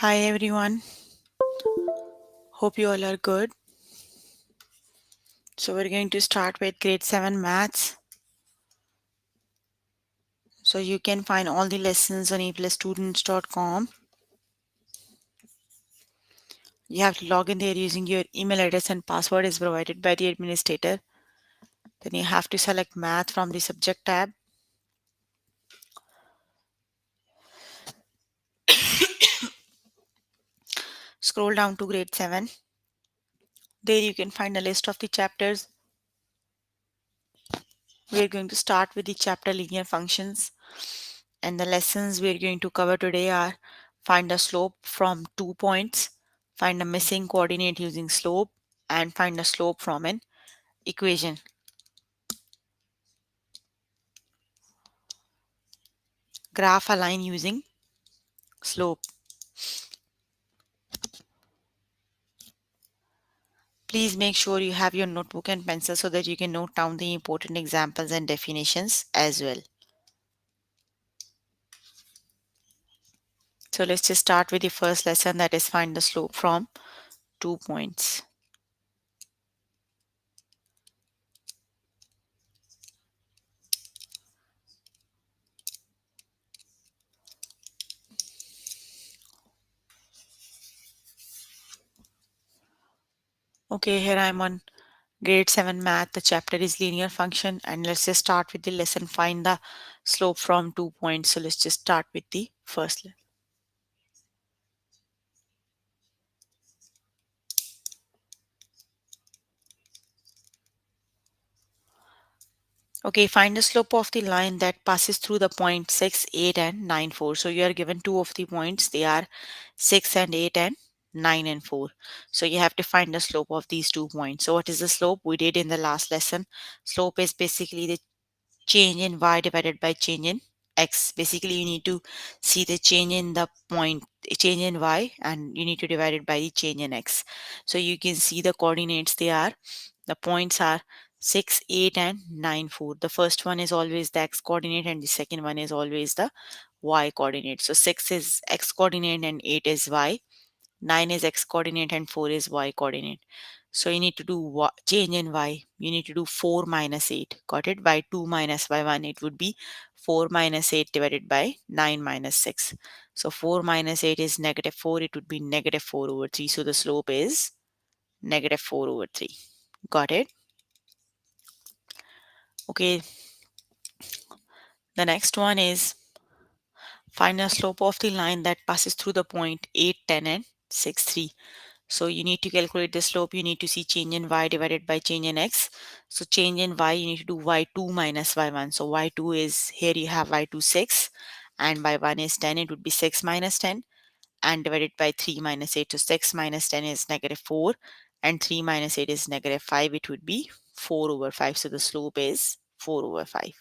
Hi everyone, hope you all are good. So we're going to start with grade 7 maths. So you can find all the lessons on aplusstudents.com. You have to log in there using your email address and password is provided by the administrator. Then you have to select math from the subject tab. Scroll down to grade 7. There you can find a list of the chapters. We're going to start with the chapter linear functions. And the lessons we're going to cover today are find a slope from 2 points, find a missing coordinate using slope, and find a slope from an equation. Graph a line using slope. Please make sure you have your notebook and pencil so that you can note down the important examples and definitions as well. So let's just start with the first lesson, that is find the slope from 2 points. Okay, here I'm on grade 7 math. The chapter is linear function, and let's just start with the lesson find the slope from 2 points. So let's just start with the first lesson. Okay, find the slope of the line that passes through the point 6, 8 and 9, 4. So you are given two of the points. They are 6 and 8 and 9 and 4. So you have to find the slope of these 2 points. So what is the slope? We did in the last lesson. Slope is basically the change in y divided by change in x. Basically, you need to see the change in the point, change in y, and you need to divide it by the change in x. So you can see the coordinates. The points are 6, 8 and 9, 4. The first one is always the x coordinate and the second one is always the y coordinate. So 6 is x coordinate and 8 is y. 9 is x coordinate and 4 is y coordinate. So you need to do change in y. You need to do 4 minus 8. Got it? By 2 minus by 1, it would be 4 minus 8 divided by 9 minus 6. So 4 minus 8 is negative 4. It would be negative 4 over 3. So the slope is negative 4 over 3. Got it? Okay. The next one is find the slope of the line that passes through the point 8, 10 and 6, 3. So you need to calculate the slope. You need to see change in y divided by change in x. So change in y, you need to do y2 minus y1. So y2 is, here you have y2 6 and y1 is 10. It would be 6 minus 10 and divided by 3 minus 8. So 6 minus 10 is negative 4 and 3 minus 8 is negative 5. It would be 4 over 5. So the slope is 4 over 5.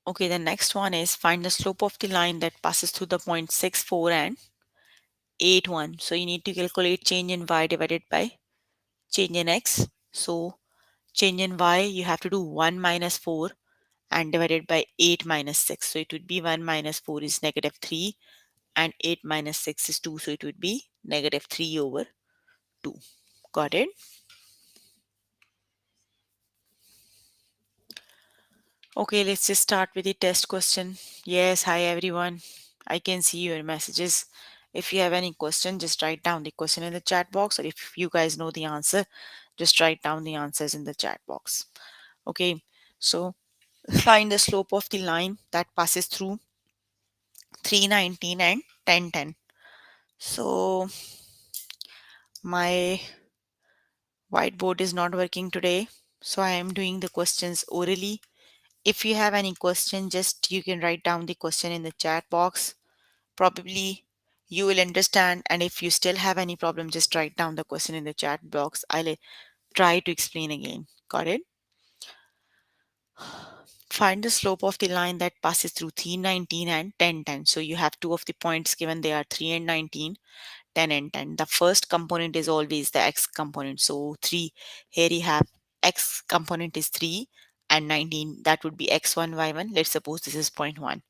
Okay, the next one is find the slope of the line that passes through the point 6, 4 and 8, 1. So you need to calculate change in y divided by change in x. So change in y, you have to do 1 minus 4 and divided by 8 minus 6. So it would be 1 minus 4 is negative 3 and 8 minus 6 is 2. So it would be negative 3 over 2. Got it? Okay, let's just start with the test question. Yes, hi everyone. I can see your messages. If you have any question, just write down the question in the chat box, or if you guys know the answer, just write down the answers in the chat box. Okay, so find the slope of the line that passes through 319 and 1010. So my whiteboard is not working today, so I am doing the questions orally. If you have any question, just you can write down the question in the chat box. Probably you will understand, and if you still have any problem, just write down the question in the chat box. I'll try to explain again. Got it? Find the slope of the line that passes through 319 and 1010. So you have two of the points given, they are 3 and 19, 10 and 10. The first component is always the x component. So 3, here you have x component is 3 and 19, that would be x1, y1. Let's suppose this is point 0.1.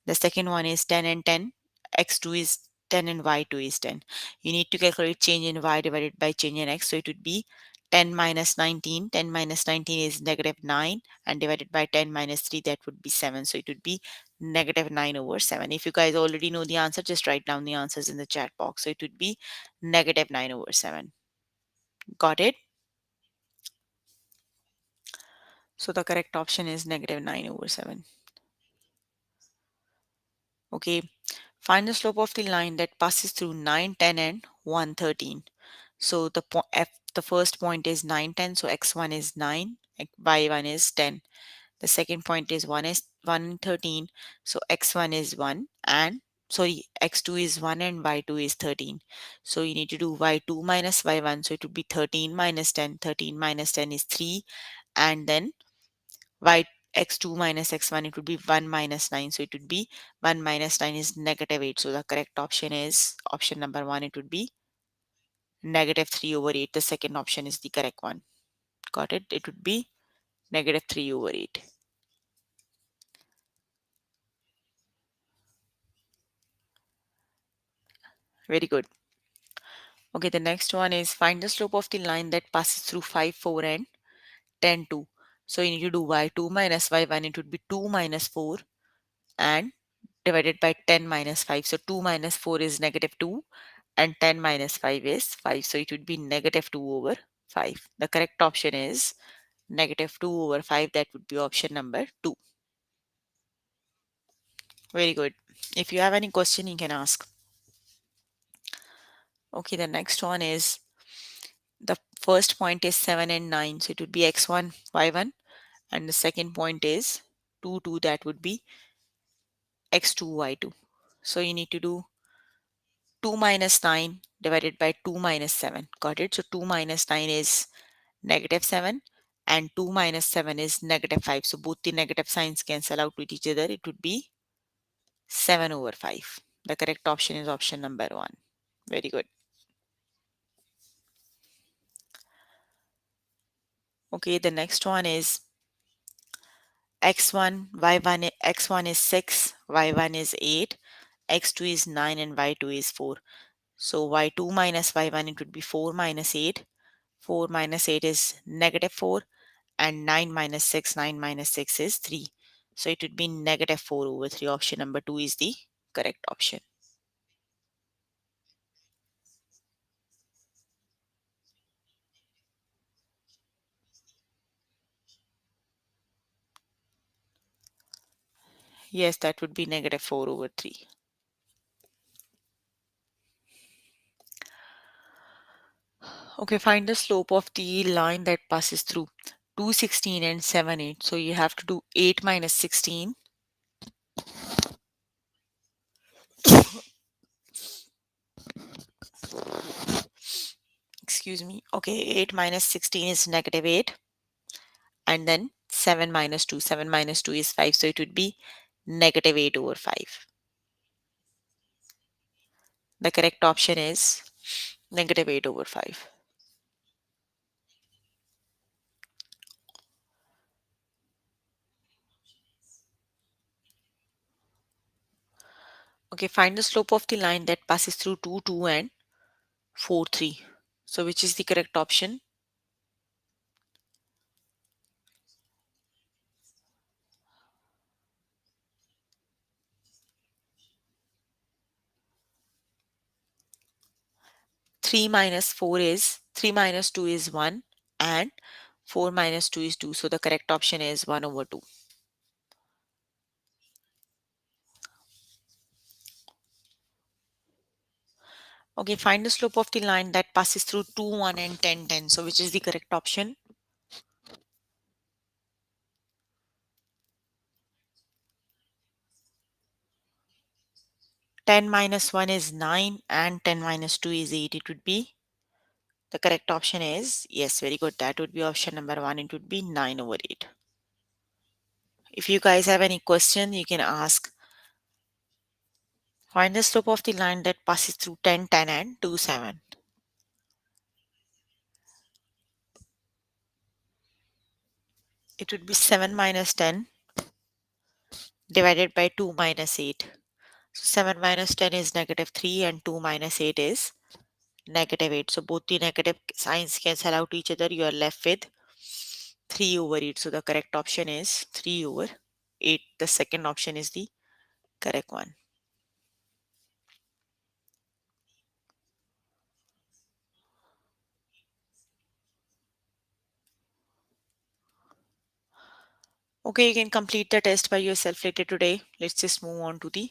The second one is 10 and 10. X2 is 10 and y2 is 10. You need to calculate change in y divided by change in x. So it would be 10 minus 19. 10 minus 19 is negative 9, and divided by 10 minus 3, that would be 7. So it would be negative 9 over 7. If you guys already know the answer, just write down the answers in the chat box. So it would be negative 9 over 7. Got it? So the correct option is negative 9 over 7. Okay. Find the slope of the line that passes through 9, 10, and 113. So the first point is 9, 10. So x1 is 9, y1 is 10. The second point is 1 13. So x1 is 1, and sorry, x2 is 1 and y2 is 13. So you need to do y2 minus y1. So it would be 13 minus 10. 13 minus 10 is 3, and then y x2 minus x1, it would be 1 minus 9. So it would be 1 minus 9 is negative 8. So the correct option is option number 1. It would be negative 3 over 8. The second option is the correct one. Got it? It would be negative 3 over 8. Very good. Okay, the next one is find the slope of the line that passes through 5, 4, and 10, 2. So you need to do y2 minus y1. It would be 2 minus 4 and divided by 10 minus 5. So 2 minus 4 is negative 2, and 10 minus 5 is 5. So it would be negative 2 over 5. The correct option is negative 2 over 5. That would be option number 2. Very good. If you have any question, you can ask. Okay, the next one is the first point is 7 and 9. So it would be x1, y1. And the second point is 2, 2. That would be x2, y2. So you need to do 2 minus 9 divided by 2 minus 7. Got it? So 2 minus 9 is negative 7, and 2 minus 7 is negative 5. So both the negative signs cancel out with each other. It would be 7 over 5. The correct option is option number 1. Very good. Okay, the next one is x1, y1, x1 is 6, y1 is 8, x2 is 9, and y2 is 4. So y2 minus y1, it would be 4 minus 8. 4 minus 8 is negative 4, and 9 minus 6, 9 minus 6 is 3. So it would be negative 4 over 3. Option number 2 is the correct option. Yes, that would be negative 4 over 3. Okay, find the slope of the line that passes through 2, 16, and 7, 8. So you have to do 8 minus 16. Excuse me. Okay, 8 minus 16 is negative 8. And then 7 minus 2. 7 minus 2 is 5. So it would be negative 8 over 5. The correct option is negative 8 over 5. Okay, find the slope of the line that passes through 2, 2, and 4, 3. So which is the correct option? 3 minus 4 is 3 minus 2 is 1, and 4 minus 2 is 2. So the correct option is 1 over 2. Okay, find the slope of the line that passes through 2, 1, and 10, 10. So which is the correct option? 10 minus 1 is 9, and 10 minus 2 is 8. It would be the correct option is yes, very good. That would be option number 1. It would be 9 over 8. If you guys have any question, you can ask. Find the slope of the line that passes through 10, 10, and 2, 7. It would be 7 minus 10 divided by 2 minus 8. So 7 minus 10 is negative 3 and 2 minus 8 is negative 8. So both the negative signs cancel out each other. You are left with 3 over 8. So the correct option is 3 over 8. The second option is the correct one. Okay, you can complete the test by yourself later today. Let's just move on to the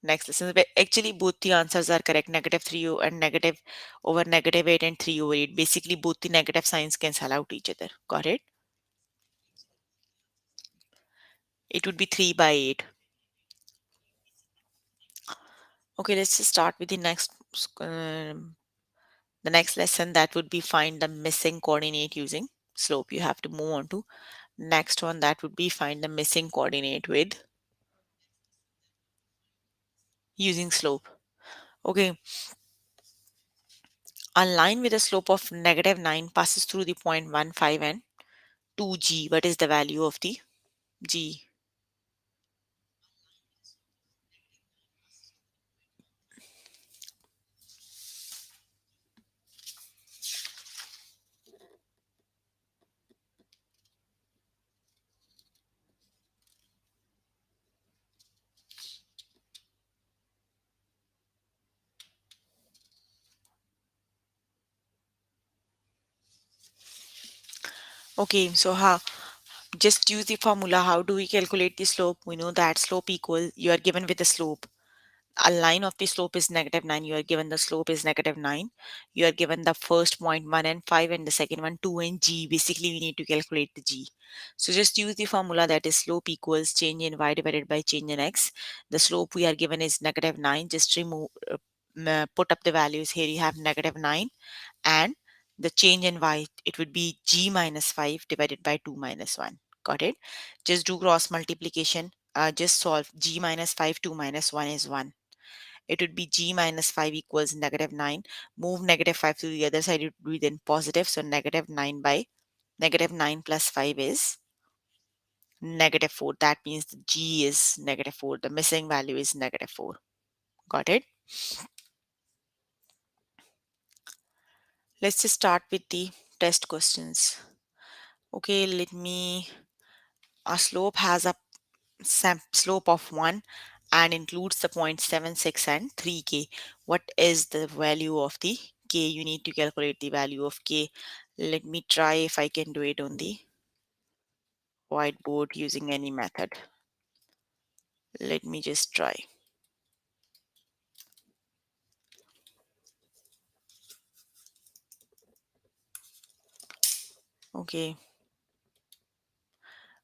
next lesson. Actually, both the answers are correct. Negative 3 and negative over negative 8 and 3 over 8. Basically, both the negative signs cancel out each other. Got it? It would be 3 by 8. Okay, let's just start with the next lesson. That would be find the missing coordinate using slope. You have to move on to next one. That would be find the missing coordinate with using slope. Okay, a line with a slope of negative 9 passes through the point 1, 5 and 2g. What is the value of the g? Okay, so how just use the formula. How do we calculate the slope? We know that slope equal you are given with the slope. A line of the slope is negative 9. You are given the slope is negative 9. You are given the first point 1 and 5 and the second one 2 and g. Basically, we need to calculate the g. So just use the formula that is slope equals change in y divided by change in x. The slope we are given is negative 9. Just remove, put up the values here. You have negative 9 and the change in y, it would be g minus 5 divided by 2 minus 1. Got it? Just do cross multiplication. Just solve g minus 5, 2 minus 1 is 1. It would be g minus 5 equals negative 9. Move negative 5 to the other side, it would be then positive. So negative 9 by negative 9 plus 5 is negative 4. That means the g is negative 4. The missing value is negative 4. Got it? Let's just start with the test questions. Okay, let me. A slope has a slope of 1 and includes the point 7, 6 and 3k. What is the value of the k? You need to calculate the value of k. Let me try if I can do it on the whiteboard using any method. Let me just try. Okay.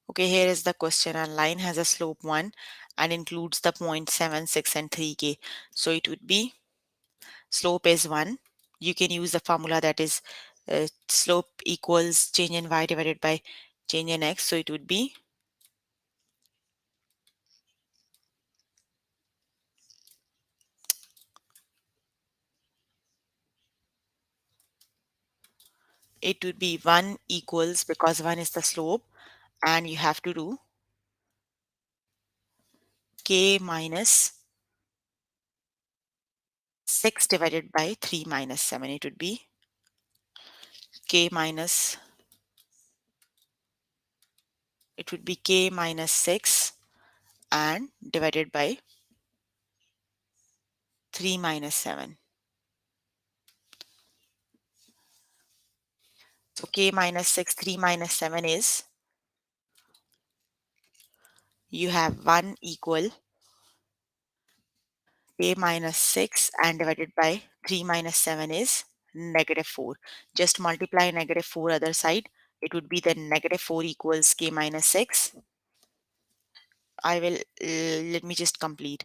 Okay, here is the question. A line has a slope 1 and includes the point 7, 6 and 3k. So it would be slope is 1. You can use the formula that is slope equals change in y divided by change in x. So it would be 1 equals, because 1 is the slope, and you have to do k minus 6 divided by 3 minus 7. It would be k minus, it would be k minus 6 and divided by 3 minus 7. So k minus 6, 3 minus 7 is, you have 1 equal k minus 6 and divided by 3 minus 7 is negative 4. Just multiply negative 4 other side. It would be then negative 4 equals k minus 6. I will, let me just complete.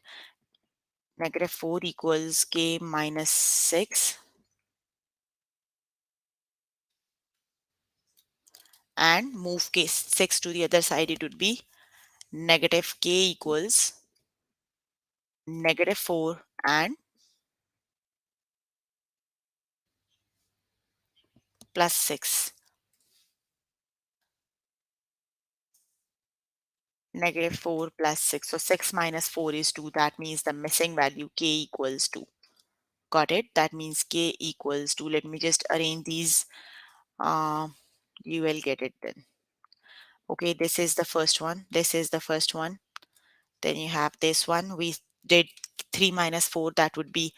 Negative 4 equals k minus 6 and move k 6 to the other side. It would be negative k equals negative 4 and plus 6. -4 plus 6. So 6 minus 4 is 2. That means the missing value k equals 2. Got it? That means k equals 2. Let me just arrange these. Uh, you will get it then. Okay, this is the first one. This is the first one. Then you have this one. We did 3 minus 4. That would be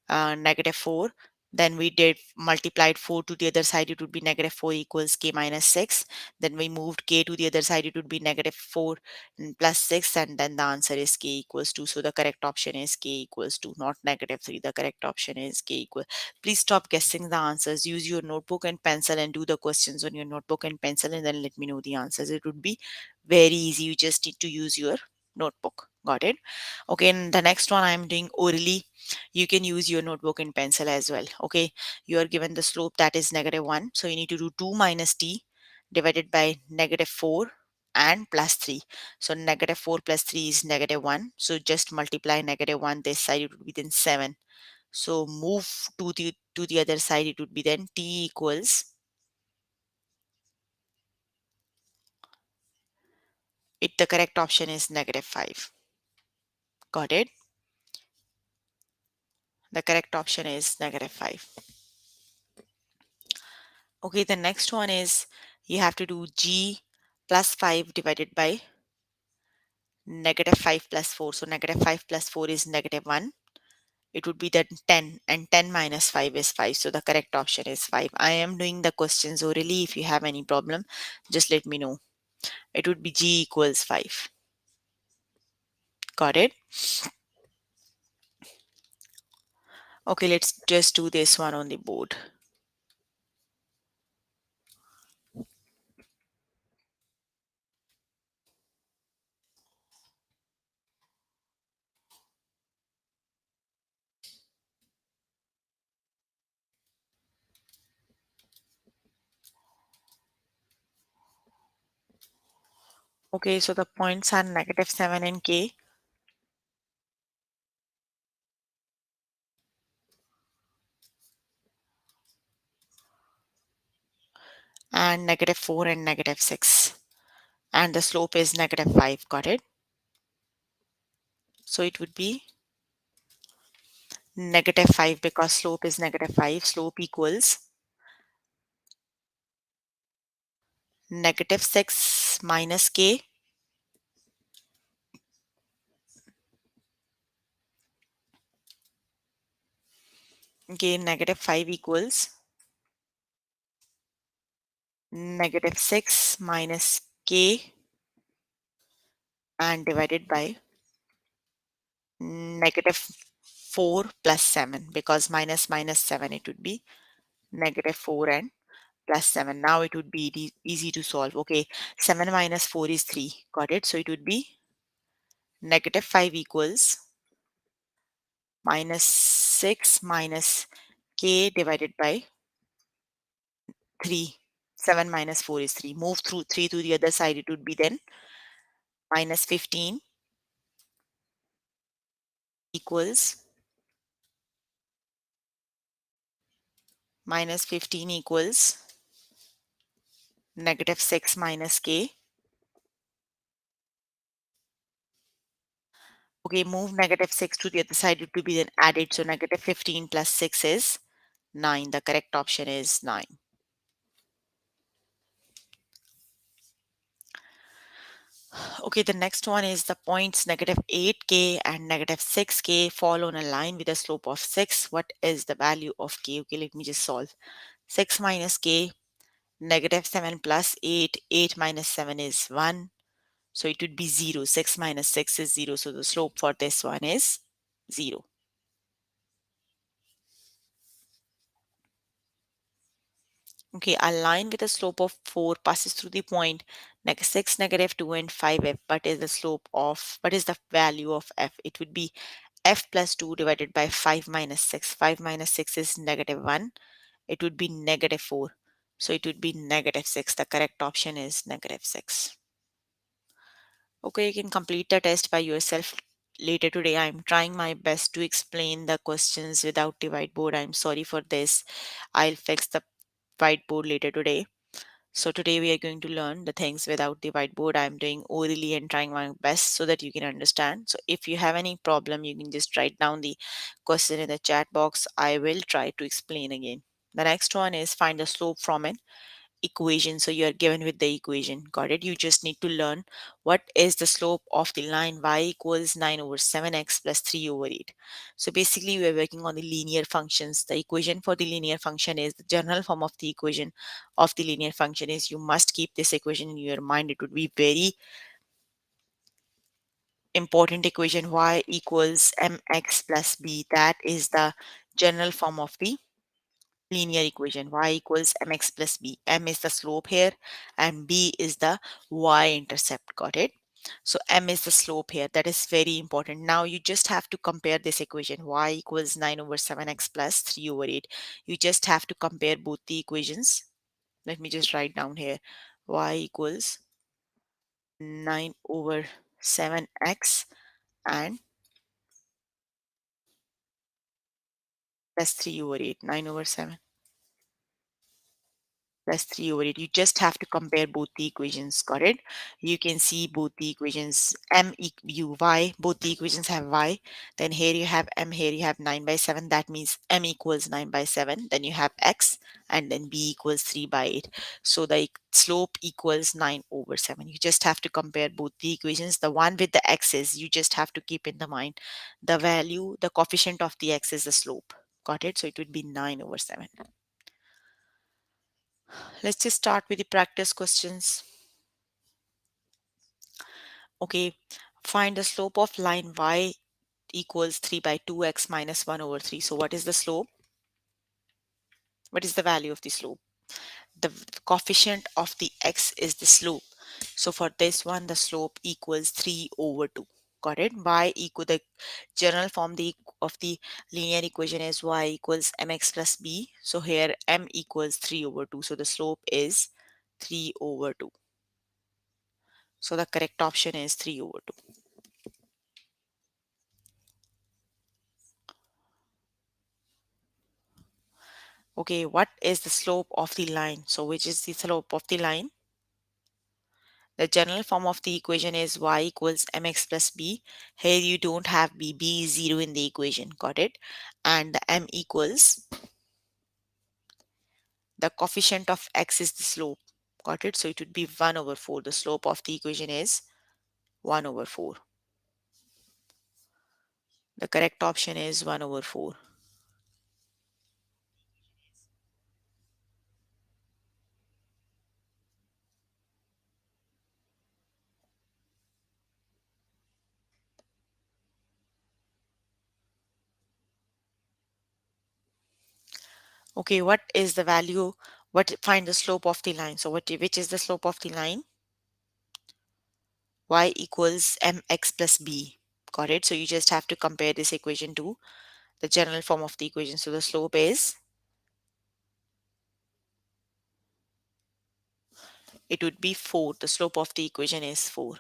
-4. Then we did multiplied 4 to the other side, it would be -4 equals k minus 6. Then we moved k to the other side, it would be -4 plus 6, and then the answer is k equals 2. So the correct option is k equals 2, not -3. The correct option is k equal. Please stop guessing the answers. Use your notebook and pencil and do the questions on your notebook and pencil, and then let me know the answers. It would be very easy. You just need to use your notebook. Got it? Okay, and the next one I'm doing orally. You can use your notebook and pencil as well. Okay, you are given the slope that is -1, so you need to do 2 minus t divided by -4 and plus 3. So -4 plus 3 is -1, so just multiply -1 this side, it would be then 7. So move to the other side, it would be then t equals, the correct option is -5. Got it? The correct option is -5. Okay, the next one is you have to do g plus 5 divided by -5 plus 4. So -5 plus 4 is -1. It would be then 10, and 10 minus 5 is 5. So the correct option is 5. I am doing the questions orally. If you have any problem, just let me know. It would be g equals 5. Got it? Okay, let's just do this one on the board. Okay, so the points are -7 and k, and -4 and -6. And the slope is -5. Got it? So it would be -5 because slope is -5. Slope equals -6 minus k. Okay, -5 equals -6 minus k and divided by -4 plus 7, because minus minus 7, it would be -4 and plus 7. Now it would be easy to solve. Okay, 7 minus 4 is 3. Got it? So it would be -5 equals -6 minus k divided by 3. 7 minus 4 is 3. Move through 3 to the other side, it would be then -15 equals -6 minus k. Okay, move -6 to the other side, it will be then added. So -15 plus 6 is 9. The correct option is 9. Okay, the next one is the points -8k and -6k fall on a line with a slope of 6. What is the value of k? Okay, let me just solve. 6 minus k, -7 plus 8. 8 minus 7 is 1. So it would be 0. 6 minus 6 is 0. So the slope for this one is 0. Okay, a line with a slope of 4 passes through the point 6, -2, and 5f. What is the value of f? It would be f plus 2 divided by 5 minus 6. 5 minus 6 is -1. It would be -4. So it would be -6. The correct option is -6. Okay, you can complete the test by yourself later today. I'm trying my best to explain the questions without the whiteboard. I'm sorry for this. I'll fix the whiteboard later today. So today we are going to learn the things without the whiteboard. I'm doing orally and trying my best so that you can understand. So if you have any problem, you can just write down the question in the chat box. I will try to explain again. The next one is find the slope from an equation. So you are given with the equation. Got it? You just need to learn what is the slope of the line y equals 9 over 7x plus 3 over 8. So basically we are working on the linear functions. The equation for the linear function is the general form of the equation of the linear function is you must keep this equation in your mind. It would be very important equation y equals mx plus b. That is the general form of the linear equation y equals mx plus b. M is the slope here and b is the y-intercept. Got it? So m is the slope here. That is very important. Now you just have to compare this equation y equals 9 over 7x plus 3 over 8. You just have to compare both the equations. Let me just write down here y equals 9 over 7x and plus 3 over 8. 9 over 7 plus 3 over 8. You just have to compare both the equations. Got it? You can see both the equations y, both the equations have y. Then here you have m, here you have 9 by 7. That means m equals 9 by 7. Then you have x and then b equals 3 by 8. So the slope equals 9 over 7. You just have to compare both the equations. The one with the x's, you just have to keep in the mind the value, the coefficient of the x is the slope. Got it? So it would be 9 over 7. Let's just start with the practice questions. Okay, find the slope of line y equals 3 by 2x minus 1 over 3. So what is the slope? What is the value of the slope? The coefficient of the x is the slope. So for this one, the slope equals 3 over 2. Got it? Y equal the general form of the linear equation is y equals mx plus b. So here m equals 3 over 2. So the slope is 3 over 2. So the correct option is 3 over 2. Okay, what is the slope of the line? So which is the slope of the line? The general form of the equation is y equals mx plus b. Here you don't have b. B is 0 in the equation. Got it? And the m equals the coefficient of x is the slope. Got it? So it would be 1 over 4. The slope of the equation is 1 over 4. The correct option is 1 over 4. Okay, what is the value? Find the slope of the line. So which is the slope of the line? Y equals mx plus b. Got it? So you just have to compare this equation to the general form of the equation. So the slope is, it would be 4. The slope of the equation is 4.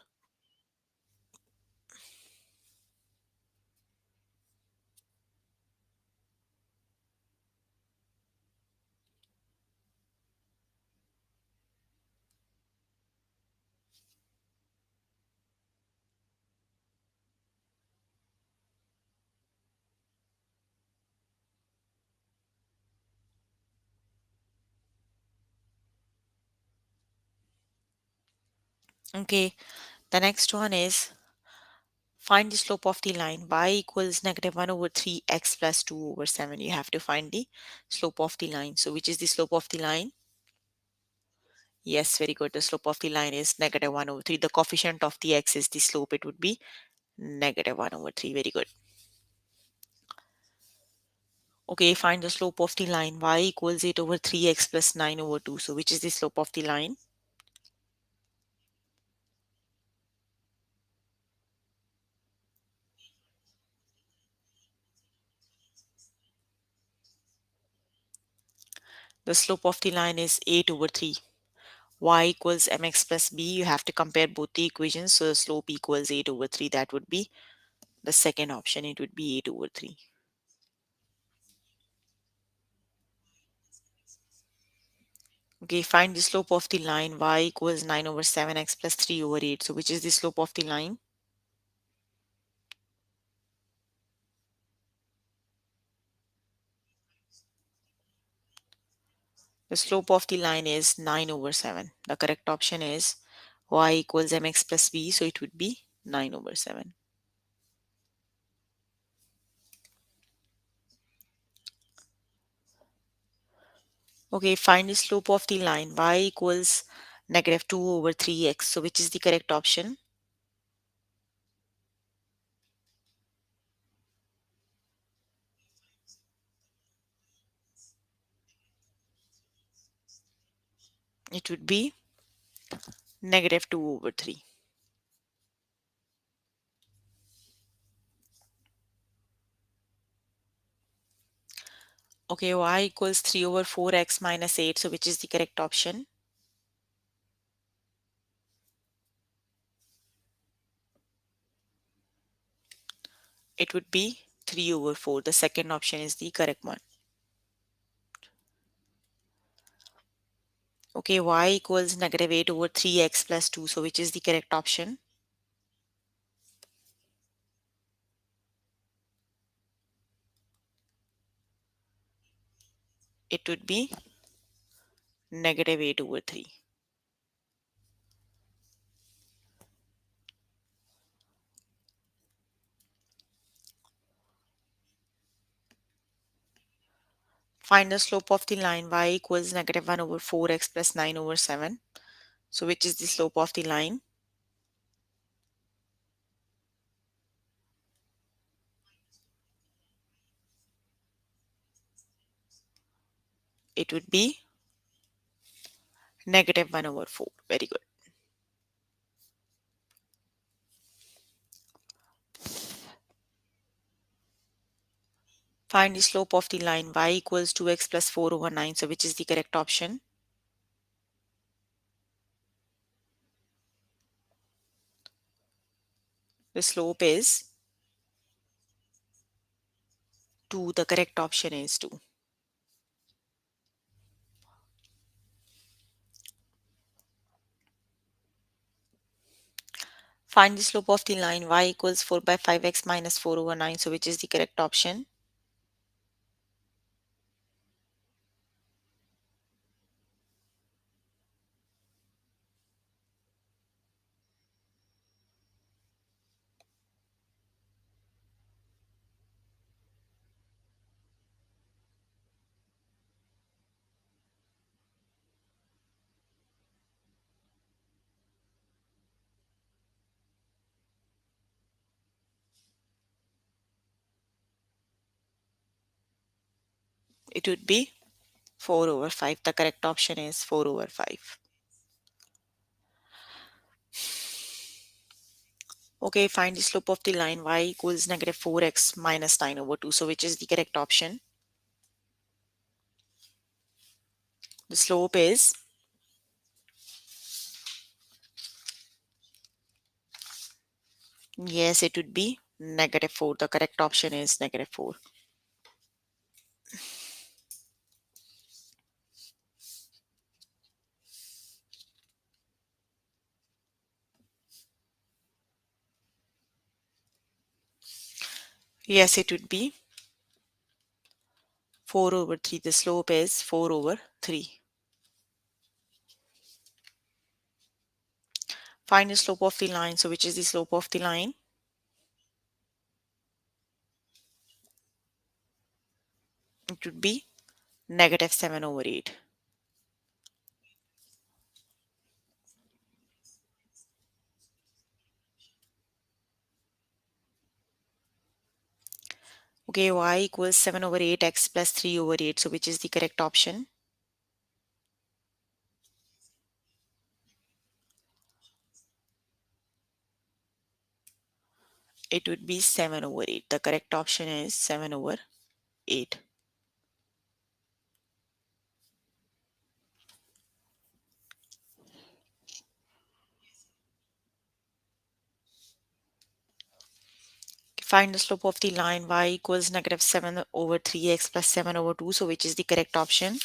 Okay, the next one is find the slope of the line. Y equals negative 1 over 3 x plus 2 over 7. You have to find the slope of the line. So which is the slope of the line? Yes, very good. The slope of the line is negative 1 over 3. The coefficient of the x is the slope. It would be negative 1 over 3. Very good. Okay, find the slope of the line. Y equals 8 over 3x plus 9 over 2. So which is the slope of the line? The slope of the line is 8 over 3. Y equals mx plus b. You have to compare both the equations. So the slope equals 8 over 3. That would be the second option. It would be 8 over 3. Okay, find the slope of the line y equals 9 over 7x plus 3 over 8. So which is the slope of the line? The slope of the line is 9 over 7. The correct option is y equals mx plus b. So it would be 9 over 7. Okay, find the slope of the line y equals negative 2 over 3x. So which is the correct option? It would be negative 2 over 3. Okay, y equals 3 over 4x minus 8. So which is the correct option? It would be 3 over 4. The second option is the correct one. Okay, y equals negative 8 over 3x plus 2. So which is the correct option? It would be negative 8 over 3. Find the slope of the line y equals negative 1 over 4x plus 9 over 7. So which is the slope of the line? It would be negative 1 over 4. Very good. Find the slope of the line y equals 2x plus 4 over 9. So which is the correct option? The slope is 2. The correct option is 2. Find the slope of the line y equals 4 by 5x minus 4 over 9. So which is the correct option? It would be 4 over 5. The correct option is 4 over 5. Okay, find the slope of the line y equals negative 4x minus 9 over 2. So which is the correct option? The slope is, yes, it would be negative 4. The correct option is negative 4. Yes, it would be 4 over 3. The slope is 4 over 3. Find the slope of the line. So which is the slope of the line? It would be negative 7 over 8. Okay, y equals 7 over 8x plus 3 over 8. So which is the correct option? It would be 7 over 8. The correct option is 7 over 8. Find the slope of the line y equals negative 7 over 3x plus 7 over 2. So which is the correct option?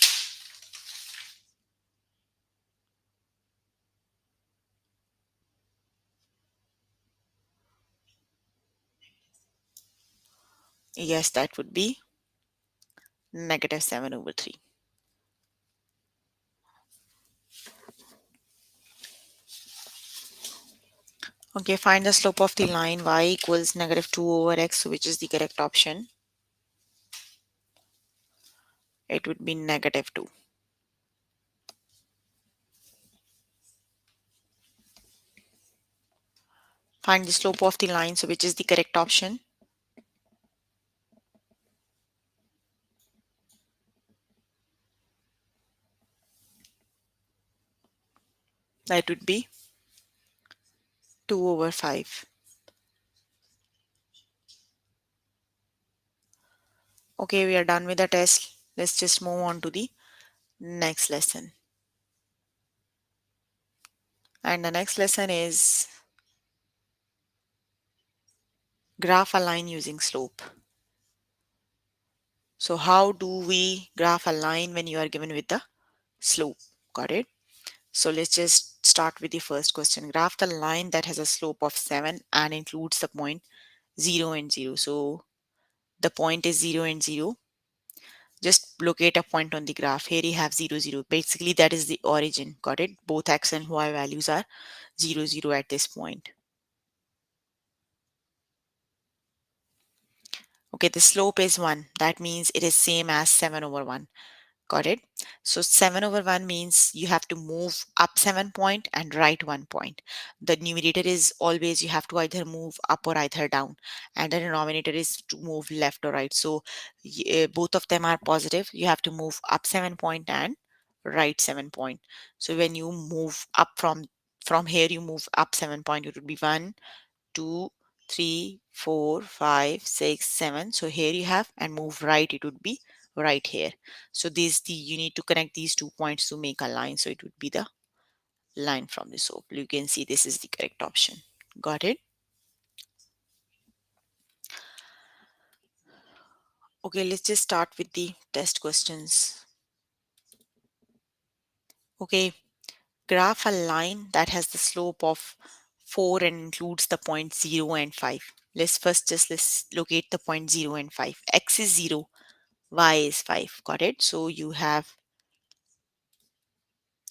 Yes, that would be negative 7 over 3. Okay, find the slope of the line y equals negative 2 over x, so which is the correct option? It would be negative 2. Find the slope of the line, so which is the correct option? That would be 2 over 5. Okay, we are done with the test. Let's just move on to the next lesson. And the next lesson is graph a line using slope. So how do we graph a line when you are given with the slope? Got it? So let's just start with the first question. Graph the line that has a slope of 7 and includes the point 0 and 0. So the point is 0 and 0. Just locate a point on the graph. Here you have 0, 0. Basically, that is the origin. Got it? Both x and y values are 0, 0 at this point. Okay, the slope is 1. That means it is same as 7 over 1. Got it? So 7 over 1 means you have to move up 7 point and right 1 point. The numerator is always you have to either move up or either down, and the denominator is to move left or right. So both of them are positive. You have to move up 7 point and right 7 point. So when you move up from here, you move up 7 point, it would be 1, 2, 3, 4, 5, 6, 7. So here you have, and move right, it would be right here. So you need to connect these 2 points to make a line. So it would be the line from the slope. You can see this is the correct option. Got it? Okay, let's just start with the test questions. Okay, graph a line that has the slope of 4 and includes the point 0 and 5. Let's locate the point 0 and 5. X is 0, y is 5. Got it? So you have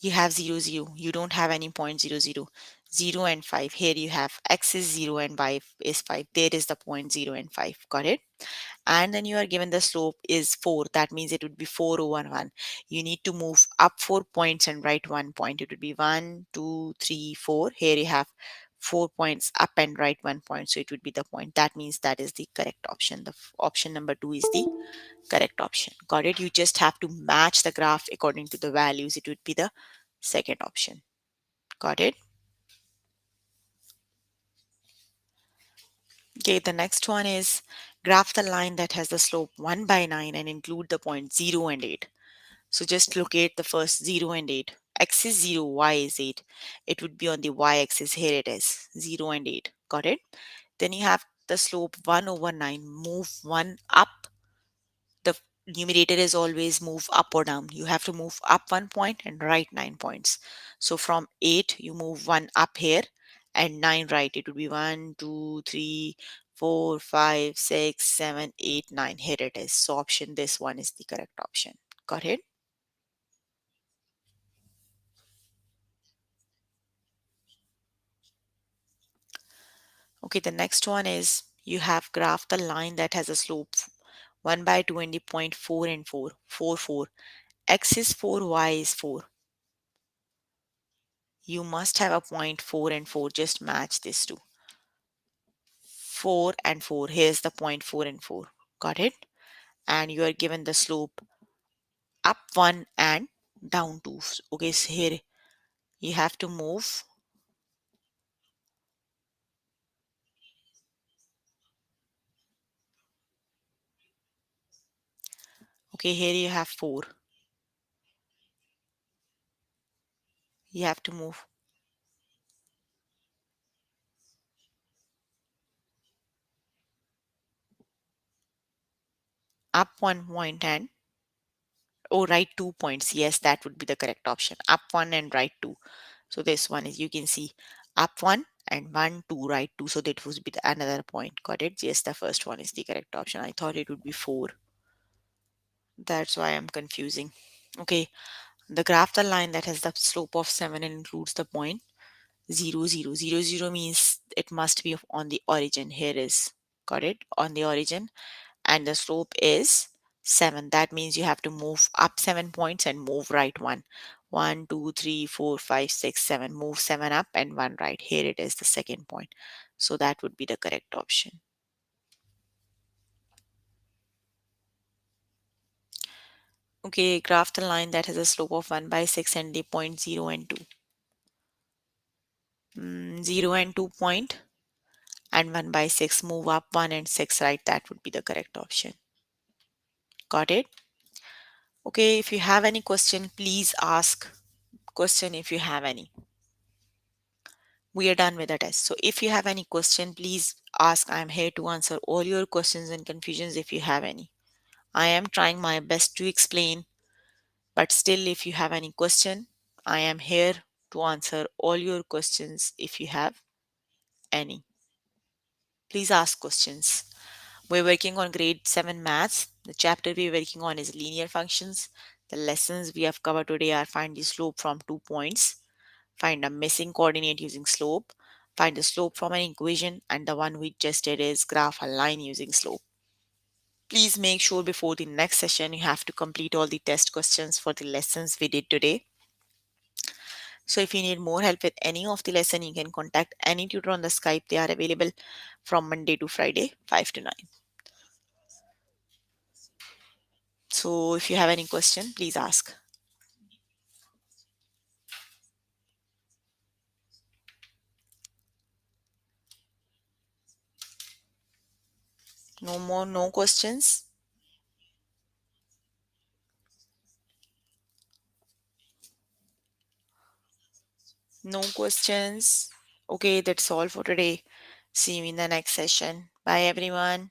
0, 0. You don't have any point 0, 0. 0 and 5. Here you have x is 0 and y is 5. There is the point 0 and 5. Got it? And then you are given the slope is 4. That means it would be 4 over 1. You need to move up 4 points and right 1 point. It would be 1, 2, 3, 4. Here you have 4 points up and right 1 point. So it would be the point. That means that is the correct option. The option number 2 is the correct option. Got it? You just have to match the graph according to the values. It would be the second option. Got it? Okay, the next one is graph the line that has the slope 1 by 9 and include the points 0 and 8. So just locate the first 0 and 8. X is 0, y is 8. It would be on the y-axis. Here it is, 0 and 8. Got it? Then you have the slope 1 over 9. Move 1 up. The numerator is always move up or down. You have to move up 1 point and right 9 points. So from 8, you move 1 up here and 9 right. It would be 1, 2, 3, 4, 5, 6, 7, 8, 9. Here it is. So option this one is the correct option. Got it? Okay, the next one is you have graphed the line that has a slope 1 by 20 point 4 and 4, 4, 4. X is 4, y is 4. You must have a point 4 and 4. Just match these two. 4 and 4. Here's the point 4 and 4. Got it? And you are given the slope up 1 and down 2. Okay, so here you have to move. Okay, here you have 4. You have to move up 1 point and right 2 points. Yes, that would be the correct option. Up 1 and right 2. So this one is, you can see, up 1 and 1, 2, right? 2. So that would be another point. Got it? Yes, the first one is the correct option. I thought it would be 4. That's why I'm confusing. Okay. The graph the line that has the slope of 7 and includes the point 0, 0. 0, 0 means it must be on the origin. Here is, got it? On the origin. And the slope is 7. That means you have to move up 7 points and move right 1. 1, 2, 3, 4, 5, 6, 7. Move 7 up and 1 right. Here it is, the second point. So that would be the correct option. Okay, graph the line that has a slope of 1 by 6 and the point 0 and 2. 0 and 2 point and 1 by 6. Move up 1 and 6 right. That would be the correct option. Got it? Okay, if you have any question, please ask question if you have any. We are done with the test. So if you have any question, please ask. I am here to answer all your questions and confusions if you have any. I am trying my best to explain, but still if you have any question, I am here to answer all your questions if you have any. Please ask questions. We're working on grade 7 maths. The chapter we're working on is linear functions. The lessons we have covered today are find the slope from 2 points, find a missing coordinate using slope, find the slope from an equation, and the one we just did is graph a line using slope. Please make sure before the next session you have to complete all the test questions for the lessons we did today. So if you need more help with any of the lesson, you can contact any tutor on the Skype. They are available from Monday to Friday, 5 to 9. So if you have any question, please ask. No questions? No questions? Okay, that's all for today. See you in the next session. Bye everyone.